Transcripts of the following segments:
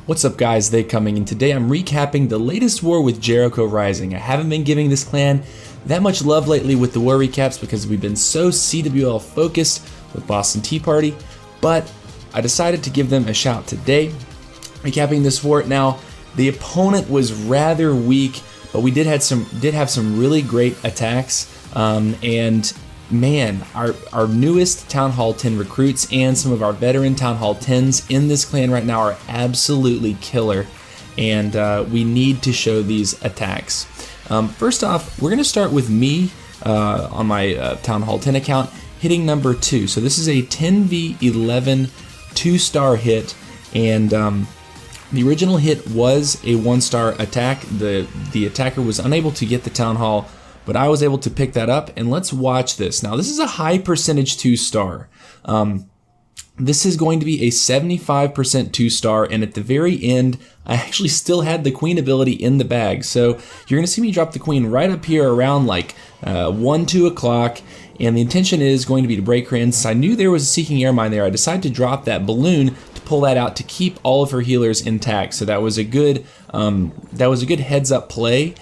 What's up guys, They Coming, and today I'm recapping the latest war with Jericho Rising. I haven't been giving this clan that much love lately with the war recaps because we've been so CWL focused with Boston Tea Party, but I decided to give them a shout today, recapping this war. Now, the opponent was rather weak, but we did have some really great attacks, and man, our newest Town Hall 10 recruits and some of our veteran Town Hall 10s in this clan right now are absolutely killer, and we need to show these attacks. First off, we're going to start with me on my Town Hall 10 account hitting number 2. So this is a 10v11 2-star hit, and the original hit was a 1-star attack. The attacker was unable to get the Town Hall, but I was able to pick that up, and let's watch this. Now, this is a high percentage 2-star. This is going to be a 75% 2-star, and at the very end, I actually still had the Queen ability in the bag. So you're gonna see me drop the Queen right up here around like 1, 2 o'clock, and the intention is going to be to break her in. Since I knew there was a Seeking Air Mine there, I decided to drop that balloon to pull that out to keep all of her healers intact. So that was a good heads up play.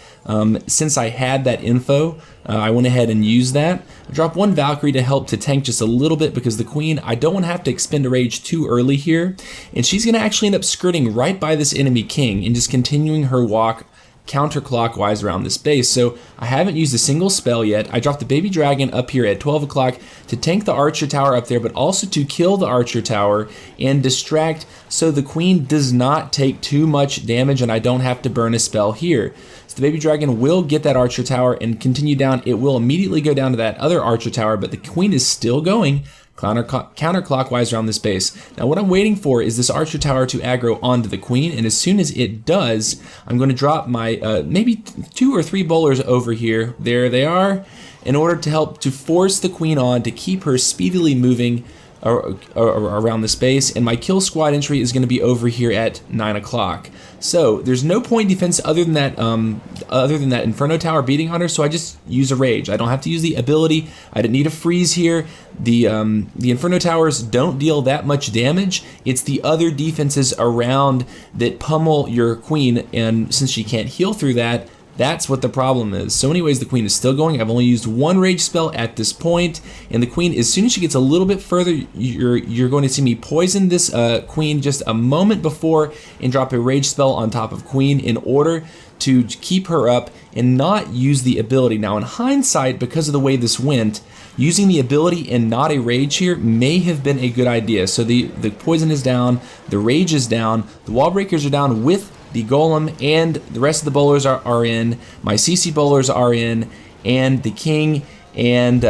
Since I had that info, I went ahead and used that. I dropped one Valkyrie to help to tank just a little bit because the Queen, I don't want to have to expend a rage too early here, and she's going to actually end up skirting right by this enemy king and just continuing her walk counterclockwise around this base. So I haven't used a single spell yet. I dropped the baby dragon up here at 12 o'clock to tank the archer tower up there, but also to kill the archer tower and distract so the Queen does not take too much damage and I don't have to burn a spell here. So the baby dragon will get that archer tower and continue down. It will immediately go down to that other archer tower, but the Queen is still going counterclockwise around this base. Now what I'm waiting for is this archer tower to aggro onto the Queen, and as soon as it does, I'm going to drop my maybe 2 or 3 bowlers over here. There they are, in order to help to force the Queen on to keep her speedily moving around the space, and my kill squad entry is going to be over here at 9 o'clock. So there's no point defense other than that Inferno Tower beating on her, so I just use a rage. I don't have to use the ability. I didn't need a freeze here. The Inferno Towers don't deal that much damage. It's the other defenses around that pummel your Queen, and since she can't heal through that, that's what the problem is. So anyways, the Queen is still going. I've only used one rage spell at this point, and the Queen, as soon as she gets a little bit further, you're going to see me poison this Queen just a moment before and drop a rage spell on top of Queen in order to keep her up and not use the ability. Now in hindsight, because of the way this went, using the ability and not a rage here may have been a good idea. So the poison is down, the rage is down, the wall breakers are down with the golem, and the rest of the bowlers are in. My CC bowlers are in, and the king, and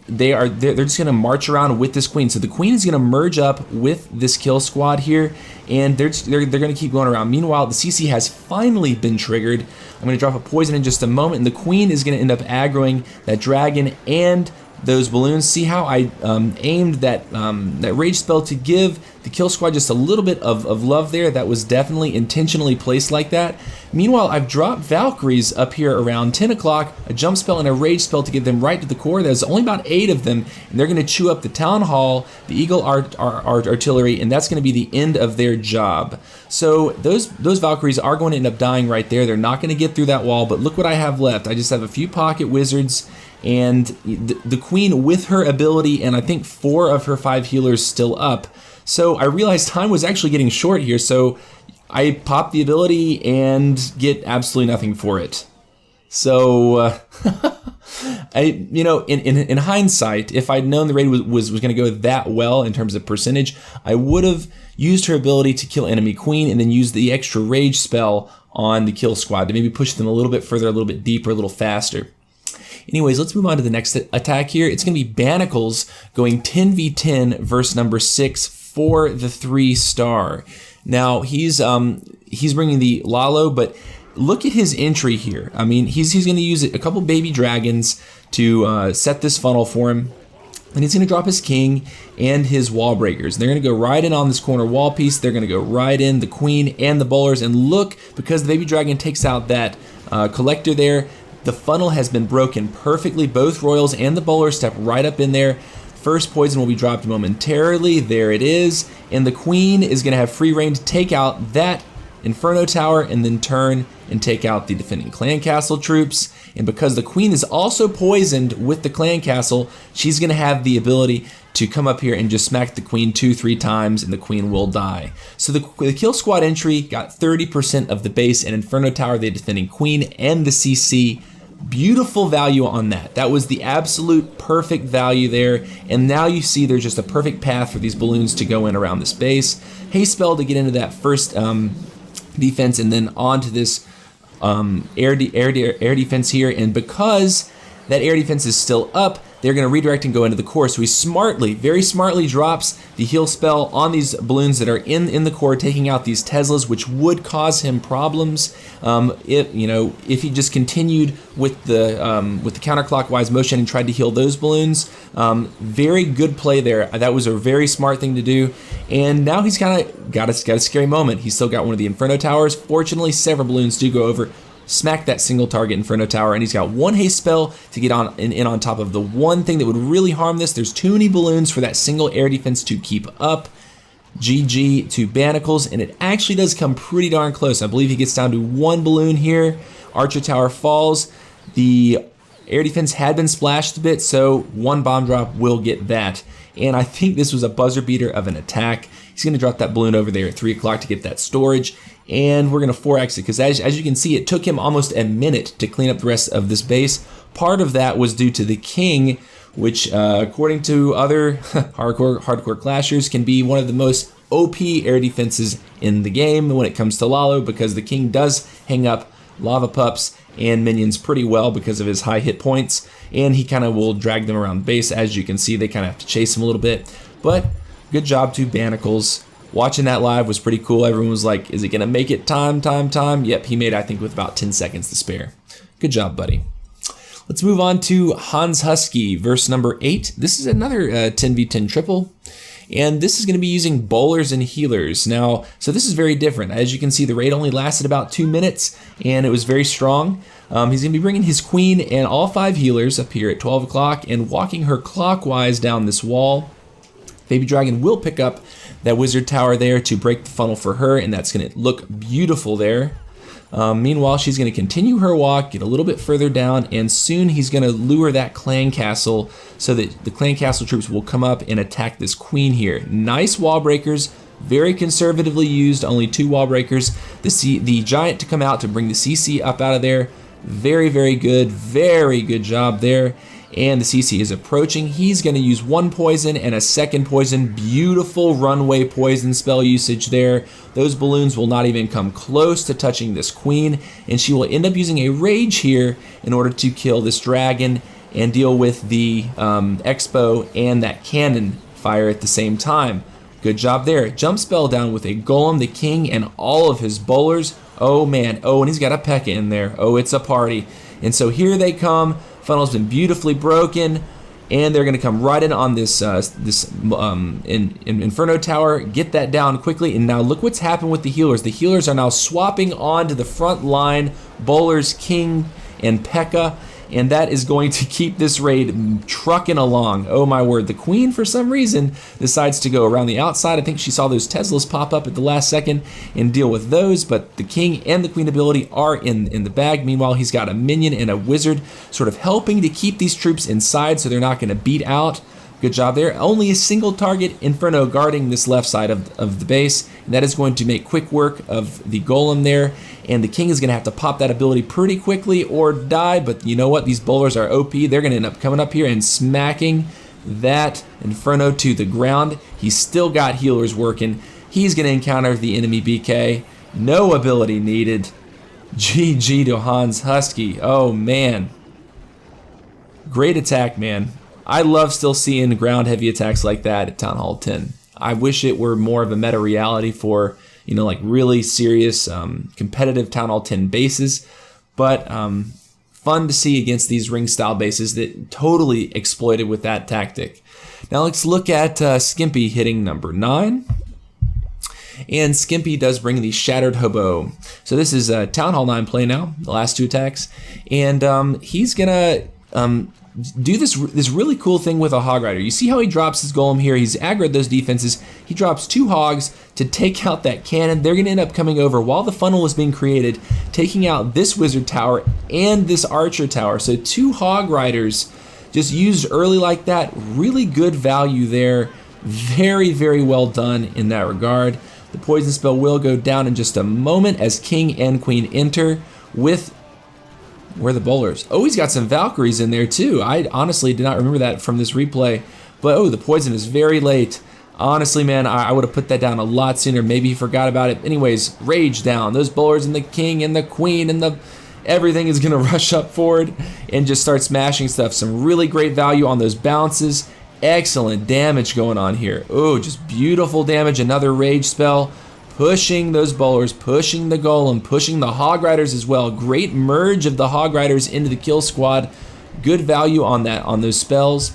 they're just gonna march around with this Queen. So the Queen is gonna merge up with this kill squad here, and they're gonna keep going around. Meanwhile, the CC has finally been triggered. I'm gonna drop a poison in just a moment, and the Queen is gonna end up aggroing that dragon and those balloons. See how I aimed that rage spell to give the kill squad just a little bit of love there. That was definitely intentionally placed like that. Meanwhile, I've dropped Valkyries up here around 10 o'clock, a jump spell and a rage spell to get them right to the core. There's only about 8 of them, and they're going to chew up the Town Hall, the Eagle artillery, and that's going to be the end of their job. So those Valkyries are going to end up dying right there. They're not going to get through that wall, but look what I have left. I just have a few pocket wizards, and the Queen with her ability, and I think 4 of her 5 healers still up. So I realized time was actually getting short here, so I pop the ability and get absolutely nothing for it. So in hindsight, if I'd known the raid was going to go that well in terms of percentage, I would have used her ability to kill enemy Queen and then used the extra rage spell on the kill squad to maybe push them a little bit further, a little bit deeper, a little faster. Anyways, let's move on to the next attack here. It's going to be Manacles going 10v10 verse number 6 for the 3-star. Now he's bringing the Lalo, but look at his entry here. I mean, he's going to use a couple baby dragons to set this funnel for him, and he's going to drop his king and his wall breakers. They're going to go right in on this corner wall piece. They're going to go right in the Queen and the bowlers, and look, because the baby dragon takes out that collector there, the funnel has been broken perfectly. Both royals and the bowlers step right up in there. First poison will be dropped momentarily. There it is. And the Queen is going to have free reign to take out that Inferno Tower and then turn and take out the defending clan castle troops. And because the queen is also poisoned with the clan castle, she's going to have the ability to come up here and just smack the queen 2-3 times and the queen will die. So the kill squad entry got 30% of the base, and Inferno Tower, the defending queen and the CC. Beautiful value on that. That was the absolute perfect value there. And now you see there's just a perfect path for these balloons to go in around this base. Haste spell to get into that first defense and then onto this air defense here. And because that air defense is still up, they're going to redirect and go into the core. So he smartly, very smartly drops the heal spell on these balloons that are in the core, taking out these Teslas, which would cause him problems if he just continued with the counterclockwise motion and tried to heal those balloons. Very good play there. That was a very smart thing to do. And now he's kind of got a scary moment. He's still got one of the Inferno Towers. Fortunately, several balloons do go over, smack that single target Inferno Tower, and he's got one haste spell to get on in on top of the one thing that would really harm this. There's too many balloons for that single air defense to keep up. GG to Manacles, and it actually does come pretty darn close. I believe he gets down to one balloon here. Archer Tower falls. The air defense had been splashed a bit, so one bomb drop will get that. And I think this was a buzzer beater of an attack. He's going to drop that balloon over there at 3 o'clock to get that storage. And we're going to 4x it, because as you can see, it took him almost a minute to clean up the rest of this base. Part of that was due to the king, which according to other hardcore clashers can be one of the most OP air defenses in the game when it comes to Lalo, because the king does hang up lava pups and minions pretty well because of his high hit points, and he kind of will drag them around the base. As you can see, they kind of have to chase him a little bit, but good job to Manacles. Watching that live was pretty cool. Everyone was like, is it going to make it time? Yep, he made, I think, with about 10 seconds to spare. Good job, buddy. Let's move on to Hans Husky, verse number 8. This is another 10v10 triple, and this is going to be using bowlers and healers. Now, so this is very different. As you can see, the raid only lasted about 2 minutes, and it was very strong. He's going to be bringing his queen and all 5 healers up here at 12 o'clock and walking her clockwise down this wall. Baby Dragon will pick up that wizard tower there to break the funnel for her, and that's going to look beautiful there. Meanwhile, she's going to continue her walk, get a little bit further down, and soon he's going to lure that clan castle so that the clan castle troops will come up and attack this queen here. Nice wall breakers, very conservatively used, only 2 wall breakers. The giant to come out to bring the CC up out of there. Very good job there. And the CC is approaching. He's going to use 1 poison and a 2nd poison. Beautiful runway poison spell usage there. Those balloons will not even come close to touching this queen, and she will end up using a rage here in order to kill this dragon and deal with the expo and that cannon fire at the same time. Good job there. Jump spell down with a golem, the king, and all of his bowlers. Oh man, and he's got a P.E.K.K.A in there. Oh, it's a party. And so here they come. Funnel's been beautifully broken, and they're going to come right in on this Inferno Tower, get that down quickly, and now look what's happened with the healers. The healers are now swapping on to the front line, bowlers, king, and P.E.K.K.A, and that is going to keep this raid trucking along. Oh my word, the queen for some reason decides to go around the outside. I think she saw those Teslas pop up at the last second and deal with those, but the king and the queen ability are in the bag. Meanwhile, he's got a minion and a wizard sort of helping to keep these troops inside so they're not going to beat out. Good job there. Only a single target Inferno guarding this left side of the base. And that is going to make quick work of the golem there. And the king is going to have to pop that ability pretty quickly or die. But you know what? These bowlers are OP. They're going to end up coming up here and smacking that Inferno to the ground. He's still got healers working. He's going to encounter the enemy BK. No ability needed. GG to Hans Husky. Oh, man. Great attack, man. I love still seeing ground heavy attacks like that at Town Hall 10. I wish it were more of a meta reality for, like really serious competitive Town Hall 10 bases, but fun to see against these ring style bases that totally exploited with that tactic. Now let's look at Skimpy hitting number 9. And Skimpy does bring the Shattered Hobo. So this is Town Hall 9 play now, the last 2 attacks, and he's gonna do this really cool thing with a Hog Rider. You see how he drops his golem here? He's aggroed those defenses. He drops 2 hogs to take out that cannon. They're going to end up coming over while the funnel is being created, taking out this wizard tower and this archer tower. So 2 Hog Riders just used early like that. Really good value there. Very, very well done in that regard. The poison spell will go down in just a moment as king and queen enter with... Where are the bowlers? Oh, he's got some Valkyries in there too. I honestly did not remember that from this replay. But oh, the poison is very late. Honestly, man, I would have put that down a lot sooner. Maybe he forgot about it. Anyways, rage down. Those bowlers and the king and the queen and the... Everything is going to rush up forward and just start smashing stuff. Some really great value on those bounces. Excellent damage going on here. Oh, just beautiful damage. Another rage spell. Pushing those bowlers, pushing the golem, pushing the Hog Riders as well. Great merge of the Hog Riders into the kill squad. Good value on that, on those spells.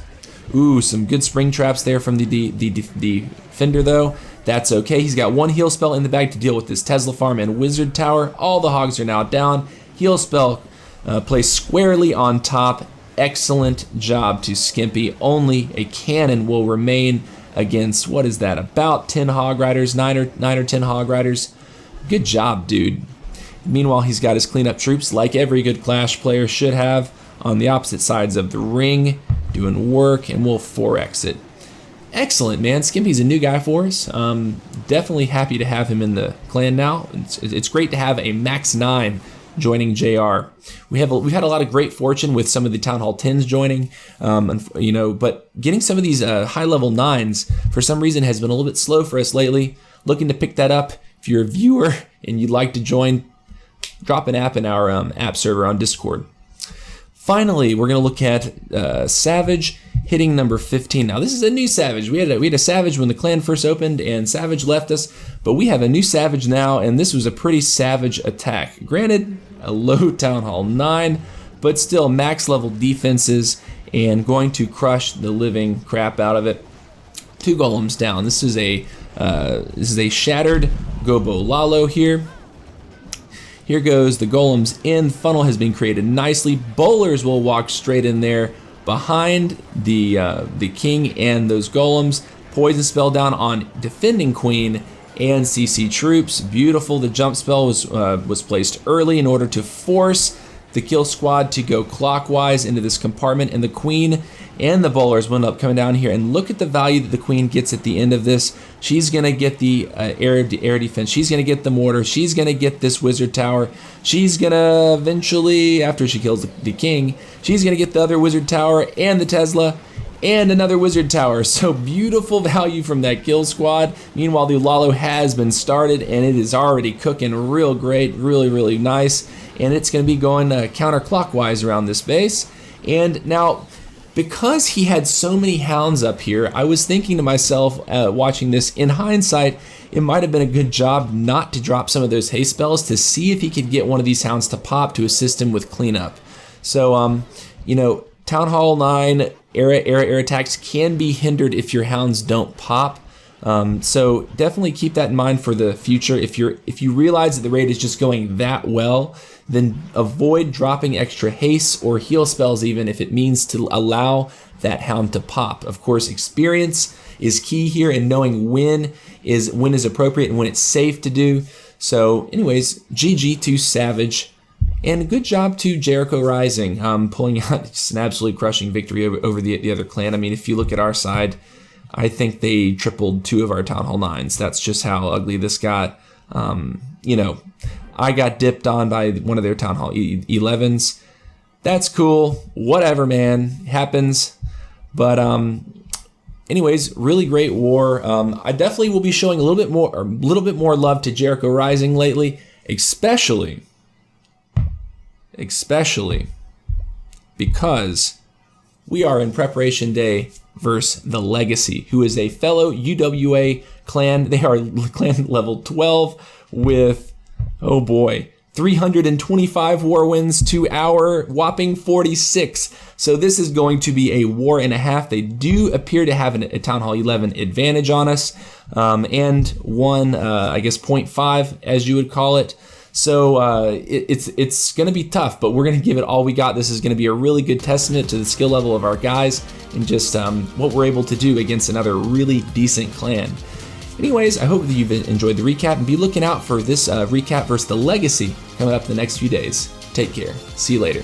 Ooh, some good spring traps there from the defender though. That's okay. He's got 1 heal spell in the bag to deal with this Tesla farm and wizard tower. All the hogs are now down. Heal spell placed squarely on top. Excellent job to Skimpy. Only a cannon will remain against, what is that, about 10 Hog Riders, 9 or 10 Hog Riders. Good job, dude. Meanwhile, he's got his cleanup troops, like every good Clash player should have, on the opposite sides of the ring, doing work, and we'll 4x it. Excellent, man. Skimpy's a new guy for us. Definitely happy to have him in the clan now. It's great to have a max 9 joining JR. We've had a lot of great fortune with some of the Town Hall 10s joining, but getting some of these high level 9s for some reason has been a little bit slow for us lately. Looking to pick that up. If you're a viewer and you'd like to join, drop an app in our app server on Discord. Finally, we're going to look at Savage hitting number 15. Now, this is a new Savage. We had a Savage when the clan first opened, and Savage left us, but we have a new Savage now, and this was a pretty savage attack. Granted, a low Town Hall 9, but still max level defenses, and going to crush the living crap out of it. 2 golems down. This is a shattered Gobo Lalo here. Here goes the golems in. Funnel has been created nicely. Bowlers will walk straight in there behind the king and those golems. Poison spell down on defending queen and CC troops. Beautiful. The jump spell was placed early in order to force the kill squad to go clockwise into this compartment, and the queen and the bowlers will end up coming down here. And look at the value that the queen gets at the end of this. She's going to get the air defense. She's going to get the mortar. She's going to get this wizard tower. She's going to eventually, after she kills the king, she's going to get the other wizard tower and the Tesla and another wizard tower. So beautiful value from that kill squad. Meanwhile, the Lalo has been started, and it is already cooking real great, really, really nice. And it's going to be going counterclockwise around this base. And now, because he had so many hounds up here, I was thinking to myself, watching this, in hindsight, it might have been a good job not to drop some of those haste spells to see if he could get one of these hounds to pop to assist him with cleanup. So, Town Hall 9 air attacks can be hindered if your hounds don't pop. So definitely keep that in mind for the future. If you realize that the raid is just going that well, then avoid dropping extra haste or heal spells, even if it means to allow that hound to pop. Of course, experience is key here, and knowing when is appropriate and when it's safe to do. So anyways, GG to Savage, and good job to Jericho Rising, pulling out just an absolutely crushing victory over the other clan. I mean, if you look at our side, I think they tripled 2 of our Town Hall 9s. That's just how ugly this got. I got dipped on by one of their Town Hall 11s. That's cool. Whatever, man. Happens. But anyways, really great war. I definitely will be showing a little bit more love to Jericho Rising lately, especially because we are in preparation day versus the Legacy, who is a fellow UWA clan. They are clan level 12 with, oh boy, 325 war wins to our whopping 46. So this is going to be a war and a half. They do appear to have a Town Hall 11 advantage on us, and one, I guess, 0.5, as you would call it. So it's going to be tough, but we're going to give it all we got. This is going to be a really good testament to the skill level of our guys and just what we're able to do against another really decent clan. Anyways, I hope that you've enjoyed the recap, and be looking out for this recap versus the Legacy coming up in the next few days. Take care. See you later.